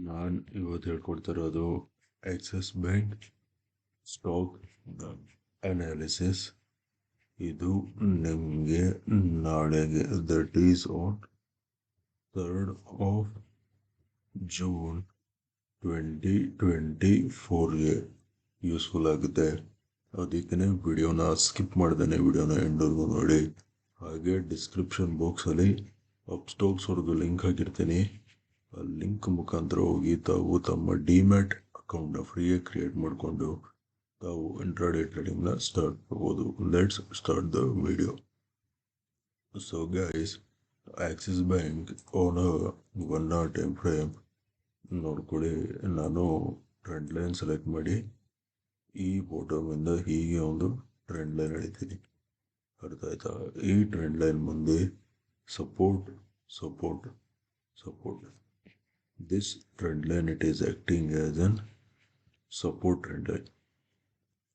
ನಾನು ಇವತ್ತು ಹೇಳ್ಕೊಡ್ತಿರೋದು ಆಕ್ಸಿಸ್ ಬ್ಯಾಂಕ್ ಸ್ಟಾಕ್ ಅನಾಲಿಸಿಸ್. ಇದು ನಿಮಗೆ ನಾಳೆಗೆ that is on 3rd of June 2024ಗೆ ಯೂಸ್ಫುಲ್ ಆಗುತ್ತೆ. ಅದಕ್ಕೆ ವಿಡಿಯೋನ ಸ್ಕಿಪ್ ಮಾಡ್ದೇನೆ ವಿಡಿಯೋನ ಎಂಡ್ವರೆಗೂ ನೋಡಿ. ಹಾಗೆ ಡಿಸ್ಕ್ರಿಪ್ಷನ್ ಬಾಕ್ಸಲ್ಲಿ ಅಪ್ಸ್ಟಾಕ್ಸ್ ಅವ್ರದ್ದು ಲಿಂಕ್ ಹಾಕಿರ್ತೀನಿ. ಆ ಲಿಂಕ್ ಮುಖಾಂತರ ಹೋಗಿ ತಾವು ತಮ್ಮ ಡಿಮ್ಯಾಟ್ ಅಕೌಂಟ್ನ ಫ್ರೀಯಾಗಿ ಕ್ರಿಯೇಟ್ ಮಾಡಿಕೊಂಡು ತಾವು ಇಂಟ್ರಾಡೇ ಟ್ರೇಡಿಂಗ್ನ ಸ್ಟಾರ್ಟ್ ಮಾಡ್ಬೋದು. Let's start the video. So guys, Axis bank on 1 hour time frame ನೋಡ್ಕೊಳ್ಳಿ. ನಾನು ಟ್ರೆಂಡ್ ಲೈನ್ ಸೆಲೆಕ್ಟ್ ಮಾಡಿ ಈ ಬಾಟಮಿಂದ ಹೀಗೆ ಒಂದು ಟ್ರೆಂಡ್ ಲೈನ್ ಎಳಿತೀನಿ. ಅರ್ಥ ಆಯ್ತಾ? ಈ ಟ್ರೆಂಡ್ ಲೈನ್ ಮುಂದೆ support support support. This trend line, it is acting as an support trend line.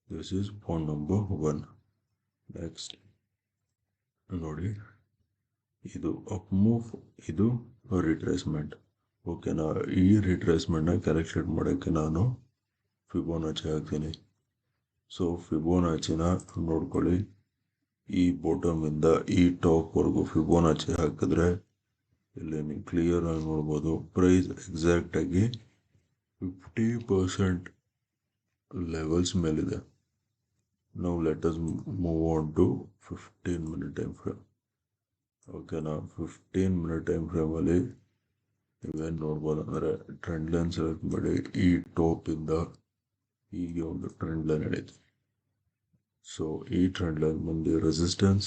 This is point number 1. Next ನೋಡಿ, ಇದು ಅಪ್ ಮೂವ್, ಇದು ರಿಟ್ರೇಸ್ಮೆಂಟ್. ಓಕೆನಾ? ಈ ರಿಟ್ರೇಸ್ಮೆಂಟ್ನ ಕ್ಯಾಲ್ಕುಲೇಟ್ ಮಾಡೋಕ್ಕೆ ನಾನು ಫಿಬೋನಾಚಿ ಹಾಕ್ತೀನಿ. ಸೊ ಫಿಬೋನಾಚಿನ ನೋಡ್ಕೊಳ್ಳಿ. ಈ ಬಾಟಮಿಂದ ಈ ಟಾಪ್ವರೆಗೂ ಫಿಬೋನಾಚಿ ಹಾಕಿದ್ರೆ ಇಲ್ಲಿ ನೀವು ಕ್ಲಿಯರ್ ಆಗಿ ನೋಡ್ಬೋದು. ಪ್ರೈಸ್ ಎಕ್ಸಾಕ್ಟ್ ಆಗಿ 50% ಲೆವೆಲ್ಸ್ ಮೇಲಿದೆ. ನಾವು let us move on to 15 minute time frame. ಓಕೆನಾ? 15 minute ಟೈಮ್ ಫ್ರೇಮಲ್ಲಿ ನೀವೇನು ನೋಡ್ಬೋದು ಅಂದರೆ ಟ್ರೆಂಡ್ ಲೈನ್ ಸೆಲೆಕ್ಟ್ ಮಾಡಿ ಈ ಟಾಪಿಂದ ಹೀಗೆ ಒಂದು ಟ್ರೆಂಡ್ ಲೈನ್ ಎಳೀತು. ಸೊ ಈ ಟ್ರೆಂಡ್ ಲೈನ್ ಮುಂದೆ resistance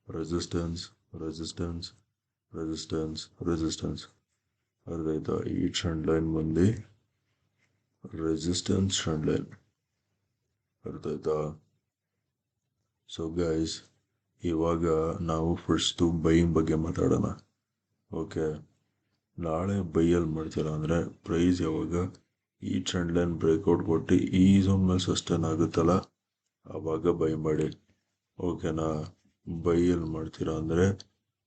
resistance resistance resistance resistance. ಅರ್ಥ ಆಯ್ತಾ? ಈ ಟ್ರೆಂಡ್ ಲೈನ್ ಮುಂದೆ ರೆಸಿಸ್ಟೆನ್ಸ್ ಟ್ರೆಂಡ್ ಲೈನ್. ಅರ್ಥ ಆಯ್ತಾ? ಸೊ ಗೈಸ್, ಇವಾಗ ನಾವು ಫಸ್ಟು ಬೈಯಿಂಗ್ ಬಗ್ಗೆ ಮಾತಾಡೋಣ. ಓಕೆ, ನಾಳೆ ಬೈಯಲ್ಲಿ ಮಾಡ್ತೀರಾ ಅಂದರೆ ಪ್ರೈಸ್ ಯಾವಾಗ ಈ ಟ್ರೆಂಡ್ ಲೈನ್ ಬ್ರೇಕ್ಔಟ್ ಕೊಟ್ಟು ಈ ಝೋನ್ ಮೇಲೆ ಸಸ್ಟೈನ್ ಆಗುತ್ತಲ್ಲ ಆವಾಗ ಬೈ ಮಾಡಿ. ಓಕೆನಾ? ಬೈಯಲ್ಲಿ ಮಾಡ್ತೀರಾ ಅಂದರೆ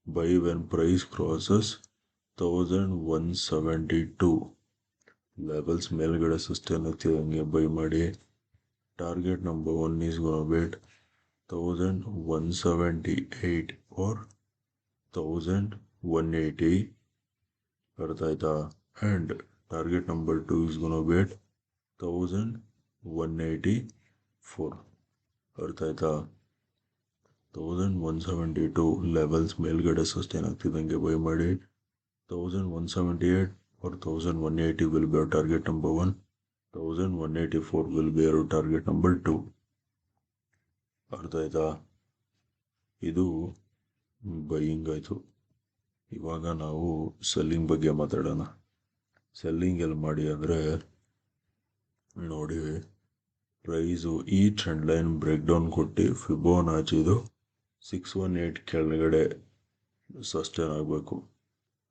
buy when price crosses 1172 levels ಮೇಲ್ಗಡೆ ಸಸ್ಟೈನ್ ಆಗ್ತಿದಂಗೆ ಬೈ ಮಾಡಿ. Target number 1 is gonna wait 1178 or 1180. ಅರ್ಥ ಆಯ್ತಾ? And target number 2 is gonna wait 1184. ಅರ್ಥ ಆಯ್ತಾ? 1172 ಲೆವೆಲ್ಸ್ ಮೇಲ್ಗಡೆ ಸಸ್ಟೈನ್ ಆಗ್ತಿದ್ದಂಗೆ ಬೈ ಮಾಡಿ. 1178 or 1180 will be our target number 1. 1184 will be our target number 2. ಅರ್ಥ ಆಯ್ತಾ? ಇದು ಬೈಯಿಂಗ್ ಆಯಿತು. ಇವಾಗ ನಾವು ಸೆಲ್ಲಿಂಗ್ ಬಗ್ಗೆ ಮಾತಾಡೋಣ. ಸೆಲ್ಲಿಂಗ್ ಎಲ್ಲಿ ಮಾಡಿ ಅಂದರೆ ನೋಡಿ, ಪ್ರೈಸು ಈ ಟ್ರೆಂಡ್ ಲೈನ್ ಬ್ರೇಕ್ ಡೌನ್ ಕೊಟ್ಟು ಫಿಬೋನಾಚಿದು 618 ಕೆಳಗಡೆ ಸಸ್ಟೈನ್ ಆಗಬೇಕು.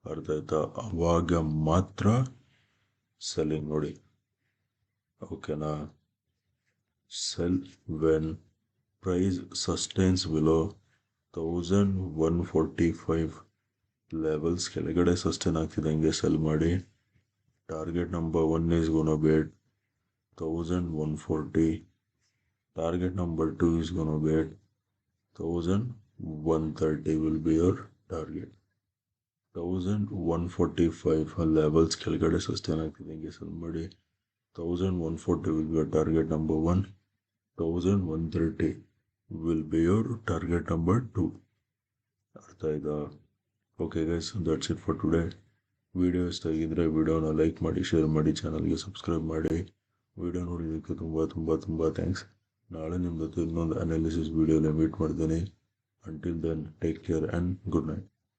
ಅರ್ಥ ಆಯ್ತಾ? ಅವಾಗ ಮಾತ್ರ ಸೆಲ್ಲಿಂಗ್ ನೋಡಿ. ಓಕೆನಾ? Sell when price sustains below 1145 levels ಕೆಳಗಡೆ ಸಸ್ಟೈನ್ ಆಗ್ತಿದ್ದಂಗೆ ಸೆಲ್ ಮಾಡಿ. Target number 1 is gonna wait 1140. Target number 2 is gonna wait 1130 will be your target. 1145 levels ಕೆಳಗಡೆ ಸಸ್ಟೈನ್ ಆಗ್ತಿದ್ದಂಗೆ ಸೆಲ್ ಮಾಡಿ. 1140 will be your target number 1. 1130 will be your target number 2. ಅರ್ಥ ಆಯ್ತಾ? Okay guys, that's it for today. Video ಇಷ್ಟ ಆಗಿದ್ರೆ ವಿಡಿಯೋನ like ಮಾಡಿ, share ಮಾಡಿ, ಚಾನಲ್ಗೆ ಸಬ್ಸ್ಕ್ರೈಬ್ ಮಾಡಿ. ವಿಡಿಯೋ ನೋಡಿದ್ದಕ್ಕೆ ತುಂಬ ತುಂಬ ತುಂಬ ಥ್ಯಾಂಕ್ಸ್. ನಾಳೆ ನಿಮ್ಮ ಜೊತೆ ಇನ್ನೊಂದು ಅನಾಲಿಸಿಸ್ ವಿಡಿಯೋನ ಮೀಟ್ ಮಾಡ್ತೀನಿ. Until then, take care and good night.